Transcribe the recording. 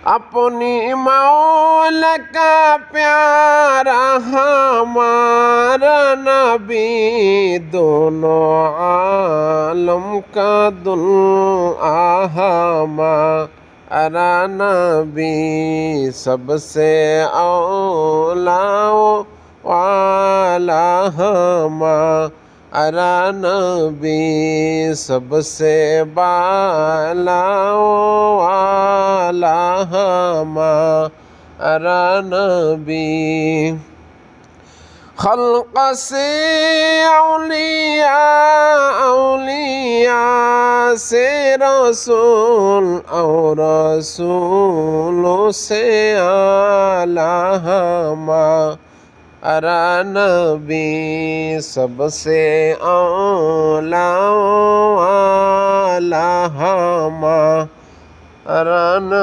अपनी मौला का प्यारा हमारा नबी, दोनों आलम का हमारा नबी, सबसे औलाओ वाला हमारा नबी, सबसे बालाओ वाला हमारा नबी। खल्क़ से औलिया, औलिया से रसूल, और रसूलों से आला हमारा नबी, सबसे औला वाला हमारा